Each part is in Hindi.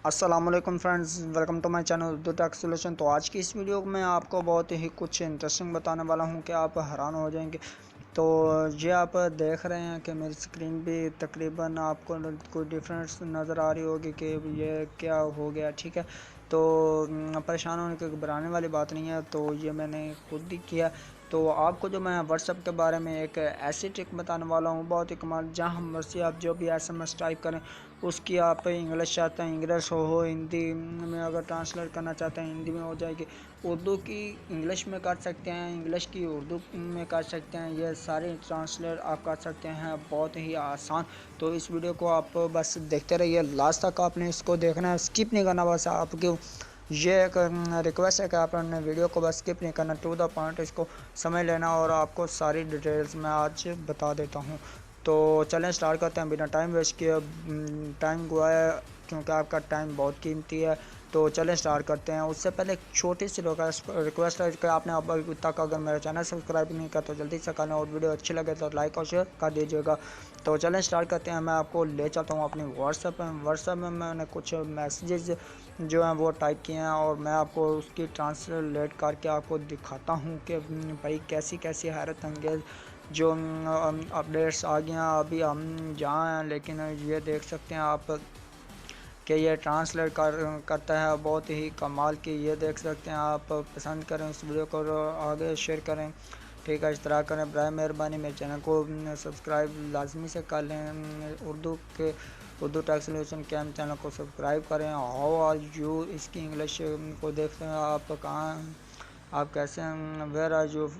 अस्सलामुअलैकुम friends, welcome to my channel Urdu tech solution. तो आज की इस वीडियो में आपको बहुत ही कुछ इंटरेस्टिंग बताने वाला हूं कि आप हैरान हो जाएंगे। तो ये आप देख रहे हैं कि मेरी स्क्रीन भी तकरीबन आपको कोई डिफरेंस नज़र आ रही होगी कि ये क्या हो गया। ठीक है, तो परेशान होने की घबराने वाली बात नहीं है। तो ये मैंने खुद ही किया। तो आपको जो मैं व्हाट्सएप के बारे में एक ऐसी ट्रिक बताने वाला हूँ, बहुत ही कमाल। जहाँ मर्जी आप जो भी SMS टाइप करें उसकी आप इंग्लिश चाहते हैं इंग्लिश हो, हिंदी में अगर ट्रांसलेट करना चाहते हैं हिंदी में हो जाएगी, उर्दू की इंग्लिश में कर सकते हैं, इंग्लिश की उर्दू में कर सकते हैं। ये सारे ट्रांसलेट आप कर सकते हैं, बहुत ही आसान। तो इस वीडियो को आप बस देखते रहिए, लास्ट तक आपने इसको देखना है, स्किप नहीं करना। बस आपकी ये एक रिक्वेस्ट है कि आपने वीडियो को बस स्किप नहीं करना, टू द पॉइंट इसको समझ लेना और आपको सारी डिटेल्स मैं आज बता देता हूँ। तो चलें स्टार्ट करते हैं बिना टाइम वेस्ट किए, टाइम गवाया, क्योंकि आपका टाइम बहुत कीमती है। तो चलें स्टार्ट करते हैं। उससे पहले एक छोटी सी रिक्वेस्ट है कि आपने अभी तक अगर मेरा चैनल सब्सक्राइब नहीं किया तो जल्दी से कर लें, और वीडियो अच्छी लगे तो लाइक और शेयर कर दीजिएगा। तो चलें स्टार्ट करते हैं। मैं आपको ले चलता हूँ अपनी व्हाट्सएप में मैंने कुछ मैसेजेस जो हैं वो टाइप किए हैं, और मैं आपको उसकी ट्रांसलेट करके आपको दिखाता हूँ कि भाई कैसी कैसी हैरत अंगेज़ जो अपडेट्स आ गए हैं। अभी हम जहाँ हैं, लेकिन ये देख सकते हैं आप कि ये ट्रांसलेट करता है, बहुत ही कमाल की। ये देख सकते हैं आप। पसंद करें इस वीडियो को, आगे शेयर करें, ठीक है, इस तरह करें। बराए मेहरबानी मेरे चैनल को सब्सक्राइब लाजमी से कर लें। उर्दू टेक सॉल्यूशन के हम चैनल को सब्सक्राइब करें। हाउ आर यू, इसकी इंग्लिश को देखते हैं। आप कहाँ हैं, आप कैसे हैं, वेयर आर यू,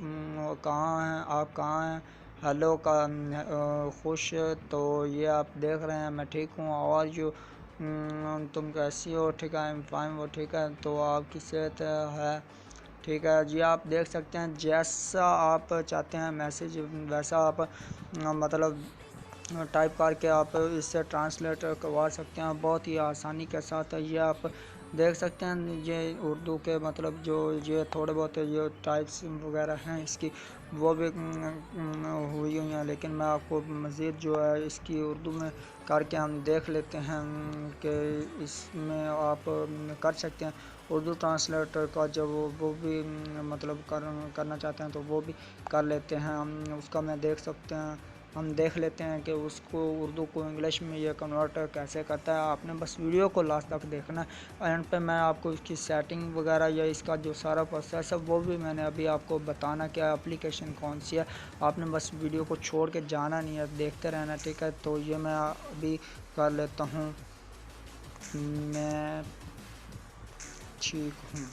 कहाँ हैं आप, कहाँ हैं, हेलो का खुश। तो ये आप देख रहे हैं मैं ठीक हूँ। और जो तुम कैसी हो, ठीक है, आई एम फाइन, वो ठीक है। तो आपकी सेहत है, ठीक है जी। आप देख सकते हैं जैसा आप चाहते हैं मैसेज वैसा आप मतलब टाइप करके आप इससे ट्रांसलेट करवा सकते हैं, बहुत ही आसानी के साथ। ये आप देख सकते हैं, ये उर्दू के मतलब जो ये थोड़े बहुत जो टाइप्स वगैरह हैं इसकी, वो भी हुई हुई हैं। लेकिन मैं आपको मज़ीद जो है इसकी उर्दू में करके हम देख लेते हैं कि इसमें आप कर सकते हैं। उर्दू ट्रांसलेटर का जब वो भी मतलब करना चाहते हैं तो वो भी कर लेते हैं हम। उसका मैं देख सकते हैं, हम देख लेते हैं कि उसको उर्दू को इंग्लिश में ये कन्वर्ट कैसे करता है। आपने बस वीडियो को लास्ट तक देखना है। एंड पे मैं आपको इसकी सेटिंग वगैरह या इसका जो सारा प्रोसेस है वो भी मैंने अभी आपको बताना क्या एप्लीकेशन कौन सी है। आपने बस वीडियो को छोड़ के जाना नहीं है, देखते रहना, ठीक है। तो ये मैं अभी कर लेता हूँ। मैं ठीक हूँ।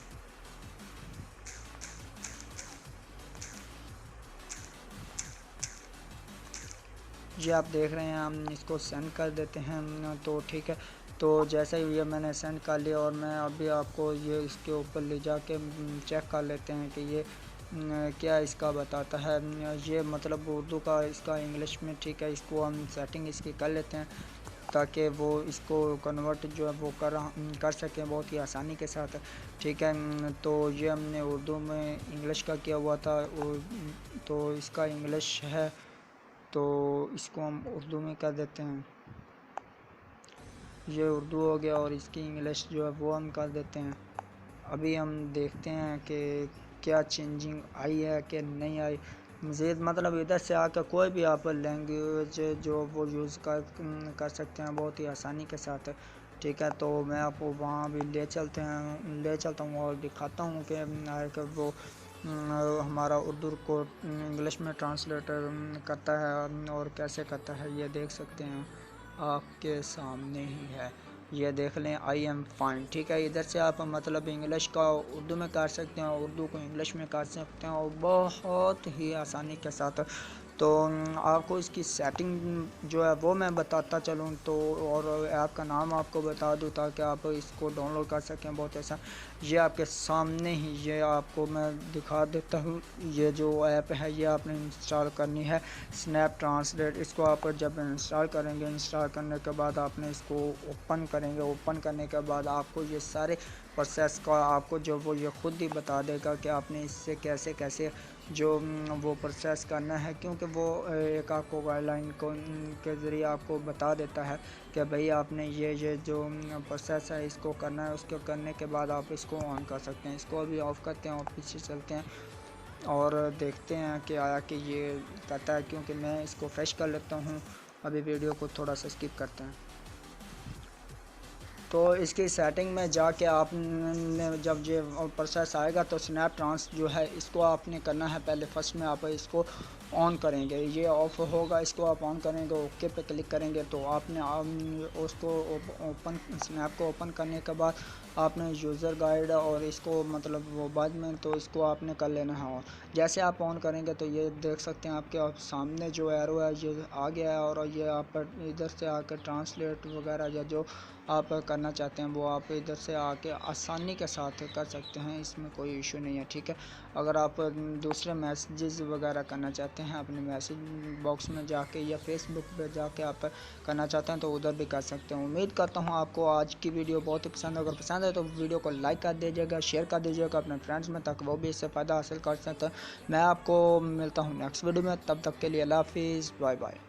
जी आप देख रहे हैं, हम इसको सेंड कर देते हैं। तो ठीक है, तो जैसे ही ये मैंने सेंड कर लिया, और मैं अभी आपको ये इसके ऊपर ले जाके चेक कर लेते हैं कि ये क्या इसका बताता है। ये मतलब उर्दू का इसका इंग्लिश में, ठीक है। इसको हम सेटिंग इसकी कर लेते हैं ताकि वो इसको कन्वर्ट जो है वो कर सकें बहुत ही आसानी के साथ, ठीक है। तो ये हमने उर्दू में इंग्लिश का किया हुआ था, तो इसका इंग्लिश है, तो इसको हम उर्दू में कर देते हैं। ये उर्दू हो गया, और इसकी इंग्लिश जो है वो हम कर देते हैं। अभी हम देखते हैं कि क्या चेंजिंग आई है कि नहीं आई। मज़ीद मतलब इधर से आकर कोई भी आप लैंग्वेज जो वो यूज़ कर सकते हैं बहुत ही आसानी के साथ, ठीक है। तो मैं आपको वहाँ भी ले चलता हूँ और दिखाता हूँ कि वो हमारा उर्दू को इंग्लिश में ट्रांसलेटर करता है और कैसे करता है। ये देख सकते हैं आपके सामने ही है, ये देख लें, आई एम फाइन, ठीक है। इधर से आप मतलब इंग्लिश का उर्दू में कर सकते हैं, उर्दू को इंग्लिश में कर सकते हैं, और बहुत ही आसानी के साथ। तो आपको इसकी सेटिंग जो है वो मैं बताता चलूँ तो, और ऐप का नाम आपको बता दूँ ताकि आप इसको डाउनलोड कर सकें बहुत ऐसा। ये आपके सामने ही ये आपको मैं दिखा देता हूँ। ये जो ऐप है ये आपने इंस्टॉल करनी है, स्नैप ट्रांसलेट। इसको आप जब इंस्टॉल करेंगे, इंस्टॉल करने के बाद आपने इसको ओपन करेंगे। ओपन करने के बाद आपको ये सारे प्रोसेस का आपको जो वो ये खुद ही बता देगा कि आपने इससे कैसे कैसे जो वो प्रोसेस करना है, क्योंकि वो एक आपको गाइडलाइन को के ज़रिए आपको बता देता है कि भाई आपने ये जो प्रोसेस है इसको करना है। उसको करने के बाद आप इसको ऑन कर सकते हैं। इसको अभी ऑफ़ करते हैं और पीछे चलते हैं और देखते हैं कि आया कि ये करता है, क्योंकि मैं इसको फ्रेश कर लेता हूँ। अभी वीडियो को थोड़ा सा स्किप करते हैं। तो इसकी सेटिंग में जाके आपने जब ये प्रोसेस आएगा तो स्नैप ट्रांस जो है इसको आपने करना है। पहले फर्स्ट में आप इसको ऑन करेंगे, ये ऑफ होगा, इसको आप ऑन करेंगे, ओके पे क्लिक करेंगे तो आपने उसको ओपन स्नैप को ओपन करने के बाद आपने यूज़र गाइड और इसको मतलब वो बाद में तो इसको आपने कर लेना है। और जैसे आप ऑन करेंगे तो ये देख सकते हैं आपके आप सामने जो एरो है ये आ गया है और ये आप इधर से आकर ट्रांसलेट वगैरह या जो आप करना चाहते हैं वो आप इधर से आके आसानी के साथ कर सकते हैं। इसमें कोई इशू नहीं है, ठीक है। अगर आप दूसरे मैसेजेस वगैरह करना चाहते हैं अपने मैसेज बॉक्स में जाके या फेसबुक पे जाके आप करना चाहते हैं तो उधर भी कर सकते हैं। उम्मीद करता हूँ आपको आज की वीडियो बहुत ही पसंद है। अगर पसंद है तो वीडियो को लाइक कर दीजिएगा, शेयर कर दीजिएगा अपने फ्रेंड्स में, ताकि वो भी इससे फ़ायदा हासिल कर सकते हैं। मैं आपको मिलता हूँ नेक्स्ट वीडियो में, तब तक के लिए अल्लाह हाफिज़, बाय बाय।